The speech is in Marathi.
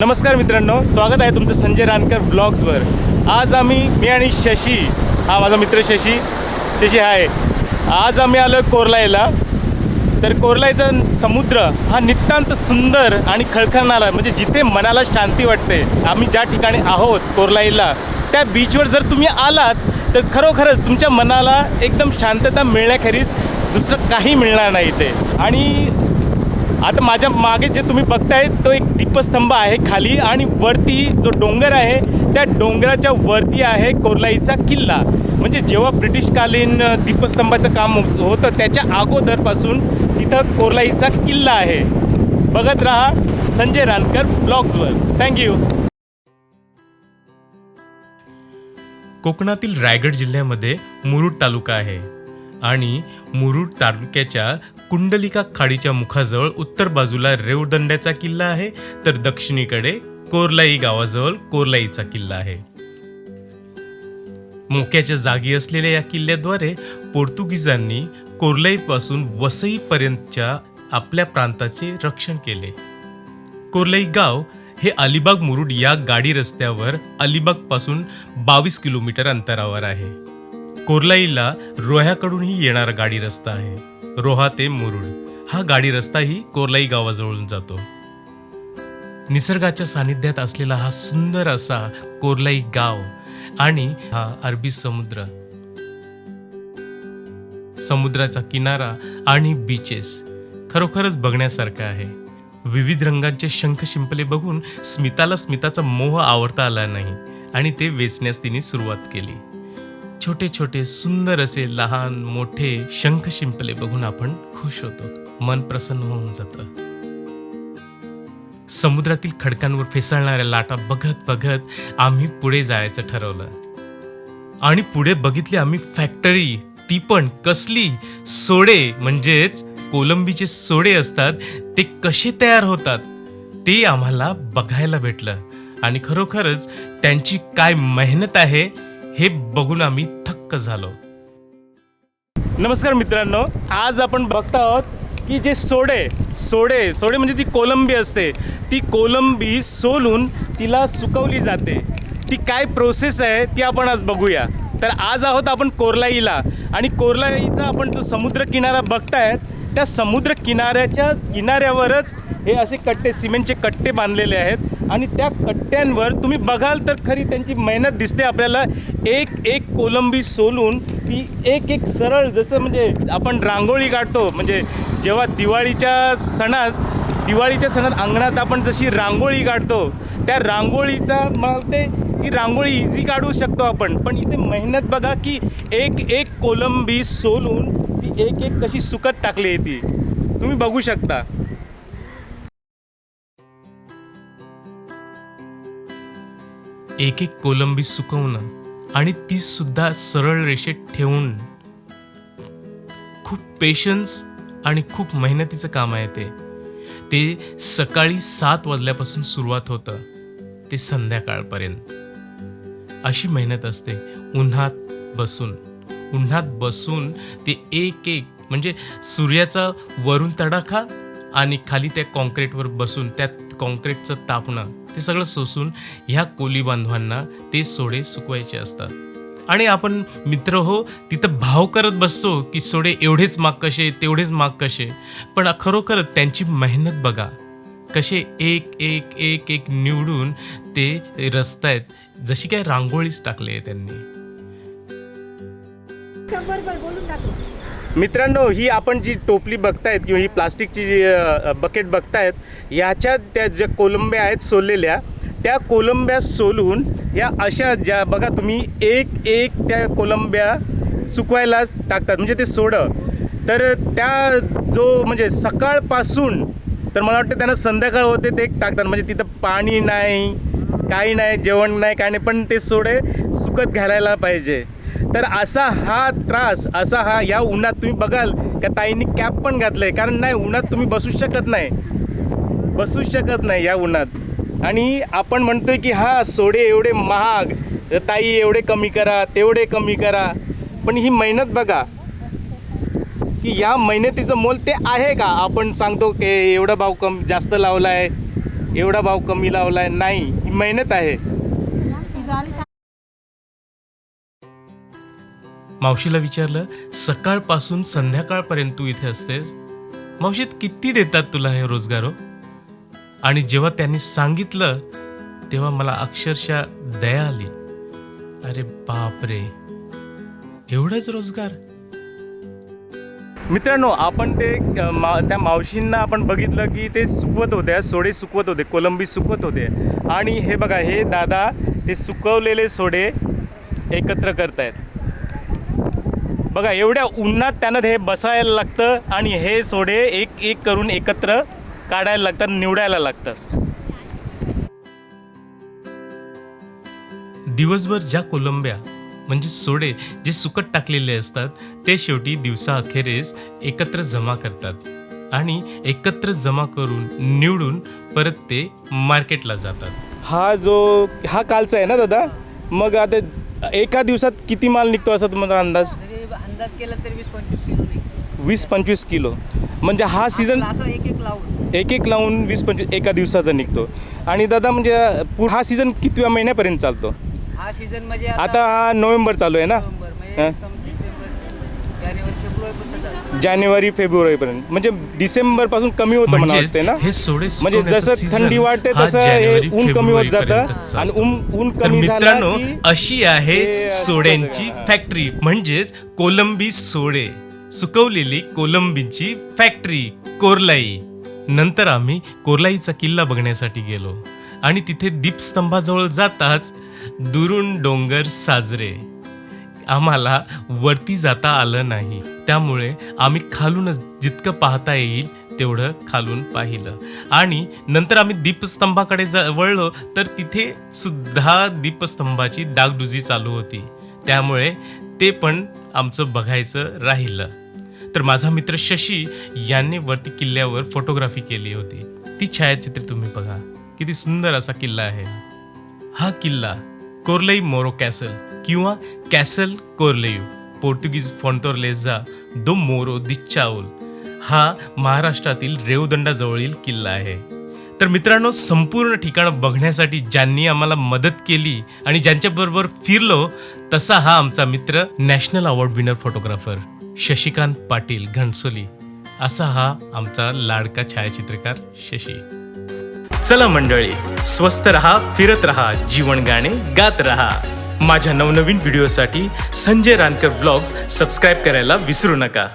नमस्कार मित्रांनो, स्वागत आहे तुमचं संजय रानकर ब्लॉग्सवर। आज मी आणि शशी, हा माझा मित्र शशी आहे। आज आम्ही आलो कोरलाईला। तर कोरलाईचा समुद्र हा नितांत सुंदर आणि खळखळणारा, म्हणजे जिथे मनाला शांती वाटते। आम्ही ज्या ठिकाणी आहोत कोरलाईला, त्या बीचवर जर तुम्ही आलात तर खरोखरच तुमच्या मनाला एकदम शांतता मिळण्याखेरीज दुसरं काही मिळणार नाही इथे। आणि आता माझ्या मागे जे तुम्ही बघताय तो एक दीपस्तंभ आहे खाली, आणि वरती जो डोंगर आहे त्या डोंगराच्या वरती आहे कोरलाईचा किल्ला। म्हणजे जेव्हा ब्रिटिशकालीन दीपस्तंभाचं काम होतं त्याच्या अगोदरपासून तिथं कोरलाईचा किल्ला आहे। बघत राहा संजय रानकर ब्लॉग्सवर। थँक्यू। कोकणातील रायगड जिल्ह्यामध्ये मुरुड तालुका आहे आणि मुरुड तालुक्याच्या कुंडलिका खाडीच्या मुखाजवळ उत्तर बाजूला रेवदंड्याचा किल्ला आहे, तर दक्षिणेकडे कोरलाई गावाजवळ कोरलाईचा किल्ला आहे। मोक्याच्या जागी असलेल्या या किल्ल्याद्वारे पोर्तुगीजांनी कोरलाईपासून वसईपर्यंतच्या आपल्या प्रांताचे रक्षण केले। कोरलाई गाव हे अलिबाग मुरुड या गाडी रस्त्यावर अलिबाग पासून 22 किलोमीटर अंतरावर आहे। कोरलाईला रोह्याकडूनही येणारा गाडी रस्ता आहे। रोहा ते मुरुड हा गाडी रस्ताही कोरलाई गावाजवळून जातो। निसर्गाच्या सानिध्यात असलेला हा सुंदर असा कोरलाई गाव आणि हा अरबी समुद्राचा किनारा आणि बीचेस खरोखरच बघण्यासारखं आहे। विविध रंगांचे शंख शिंपले बघून स्मिताचा मोह आवरता आला नाही आणि ते वेचण्यास तिने सुरुवात केली। छोटे छोटे सुंदर असे लहान मोठे शंख शिंपले बघून आपण खुश होतो, मन प्रसन्न होऊन जातं। समुद्रातील खडकांवर फेसाळणाऱ्या लाटा बघत बघत आम्ही पुढे जायचं ठरवलं आणि पुढे बघितली आम्ही फॅक्टरी। ती पण कसली, सोडे म्हणजेच कोलंबीचे सोडे असतात ते कसे तयार होतात ते आम्हाला बघायला भेटलं आणि खरोखरच त्यांची काय मेहनत आहे हे बघून आम्ही थक्क झालो। नमस्कार मित्रांनो, आज आपण बघत आहोत की जे सोडे म्हणजे ती कोलंबी असते, ती कोलंबी सोलून तिला सुकवली जाते। ती काय प्रोसेस आहे ती आपण आज बघूया। तर आज आहोत आपण कोरलाईला, आणि कोरलाईचा आपण जो समुद्र किनारा बघतायत त्या समुद्र किनाऱ्यावरच हे असे कट्टे, सिमेंटचे कट्टे बांधलेले आहेत, आणि त्या कट्ट्यांवर तुम्ही बघाल तर खरी त्यांची मेहनत दिसते आपल्याला। एक कोलंबी सोलून ती एक सरळ, जसं म्हणजे आपण रांगोळी काढतो, म्हणजे जेव्हा दिवाळीच्या सणात अंगणात आपण जशी रांगोळी काढतो त्या रांगोळीचा ती रांगोळी इझी काढू शकतो आपण, पण इथे मेहनत बघा की एक कोलंबी सोलून ती एक कशी सुकत टाकली आहे ती तुम्ही बघू शकता। एक कोलंबी सुकवणं आणि ती सुद्धा सरळ रेषेत ठेवून खूप पेशन्स आणि खूप मेहनतीचं काम आहे ते सकाळी 7 वाजल्यापासून सुरुवात होतं ते संध्याकाळपर्यंत। अशी मेहनत असते उन्हात बसून ते एक म्हणजे सूर्याचा वरून तडाखा आणि खाली त्या कॉन्क्रीटवर बसून त्यात कॉन्क्रीटचं तापणं ते सगळं सोसून ह्या कोली बांधवांना ते सोडे सुकवायचे असतात। आणि आपण मित्र हो तिथं भाव करत बसतो की सोडे एवढेच माग कसे, तेवढेच माग कसे, पण खरोखर त्यांची मेहनत बघा कसे एक निवडून ते रचतायत, जशी काय रांगोळीच टाकली आहे त्यांनी। मित्रांनो, ही आपण जी टोपली बघतायत किंवा ही प्लास्टिकची जी बकेट बघतायत, ह्याच्यात त्या ज्या कोलंब्या आहेत सोललेल्या, त्या कोलंब्या सोलून या अशा ज्या बघा तुम्ही एक त्या कोलंब्या सुकवायला टाकतात, म्हणजे ते सोडं। तर त्या जो म्हणजे सकाळपासून तर मला वाटतं त्यांना संध्याकाळ होते ते टाकतात, म्हणजे तिथं पाणी नाही, काही नाही, जेवण नाही, काही नाही, पण ते सोडे सुकत घालायला पाहिजे। तर असा हा त्रास, या उन्हात तुम्ही बघाल का ताईंनी कॅप पण घातलंय, कारण नाही उन्हात तुम्ही बसू शकत नाही या उन्हात। आणि आपण म्हणतोय की हा सोडे एवढे महाग, ताई एवढे कमी करा, तेवढे कमी करा, पण ही मेहनत बघा की या मेहनतीचं मोल ते आहे का? आपण सांगतो की एवढा भाव जास्त लावला आहे, एवढा भाव कमी लावलाय नाही, ही मेहनत आहे. मावशीला विचारलं, सकाळपासून संध्याकाळपर्यंत तू इथे असतेस, मावशी किती देतात तुला हे रोजगार हो? आणि जेव्हा त्यांनी सांगितलं तेव्हा मला अक्षरशः दया आली. अरे बापरे, एवढंच रोजगार. मित्रांनो, आपण ते त्या मावशींना आपण बघितलं की ते सुकवत होते, सोडे सुकवत होते, कोलंबी सुकवत होते. आणि हे बघा, हे दादा ते सुकवलेले सोडे एकत्र करतायत. बघा, एवढ्या उन्हात त्यांना हे बसायला लागतं आणि हे सोडे एक एक करून एकत्र काढायला लागतात, निवडायला लागतात. दिवसभर ज्या कोलंब्या म्हणजे सोडे जे सुकट टाकलेले असतात ते शेवटी दिवसाअखेरीस एकत्र जमा करतात आणि एकत्र जमा करून निवडून परत ते मार्केटला जातात. हा कालचा आहे ना दादा? मग आता एका दिवसात किती माल निघतो असा तुम्हाला अंदाज केला तर 20-25 किलो निघतो. 20-25 किलो म्हणजे हा सीझन एक एक लावून 20-25 एका दिवसाचा निघतो. आणि दादा म्हणजे हा सीझन कितव्या महिन्यापर्यंत चालतो? हा सीझन म्हणजे आता हा नोव्हेंबर चालू आहे ना? जानेवारी फेब्रुवारीपर्यंत, म्हणजे डिसेंबर पासून कमी होतं मला वाटते ना. हे सोडे म्हणजे जसं थंडी वाढते तसं हे ऊन कमी होत जातं आणि ऊन कमी झालं. मित्रांनो, अशी आहे सोड्यांची फॅक्टरी, म्हणजेच कोलंबी सोडे, सुकवलेली कोलंबीची फॅक्टरी कोरलाई. नंतर आम्ही कोरलाईचा किल्ला बघण्यासाठी गेलो आणि तिथे दीपस्तंभाजवळ जाताच दुरून डोंगर साजरे. आम्हाला वरती जाता आलं नाही, त्यामुळे आम्ही खालूनच जितकं पाहता येईल तेवढं खालून पाहिलं. आणि नंतर आम्ही दीपस्तंभाकडे वळलो तर तिथे सुद्धा दीपस्तंभाची डागडुजी चालू होती, त्यामुळे ते पण आमचं बघायचं राहिलं. तर माझा मित्र शशी यांनी वरती किल्ल्यावर फोटोग्राफी केली होती. ती छायाचित्रे तुम्ही बघा, किती सुंदर असा किल्ला आहे. हा किल्ला कोरलाई मोरो कॅसल किंवा कॅसल कोरलेयू, पोर्तुगीज फॉन्टोरलेझा दो मोरो दी चाउल, हा महाराष्ट्रातील रेवदंडाजवळील किल्ला आहे. तर मित्रांनो, संपूर्ण ठिकाण बघण्यासाठी ज्यांनी आम्हाला मदत केली आणि ज्यांच्याबरोबर फिरलो तसा हा आमचा मित्र, national award winner photographer Shashikant Patil Ghansoli, असा हा आमचा लाडका छायाचित्रकार शशी. चला मंडळी, स्वस्त रहा, फिरत रहा, जीवन गाणे गात रहा. माझ्या नवनवीन व्हिडिओसाठी संजय रानकर ब्लॉग्स सबस्क्राईब करायला विसरू नका.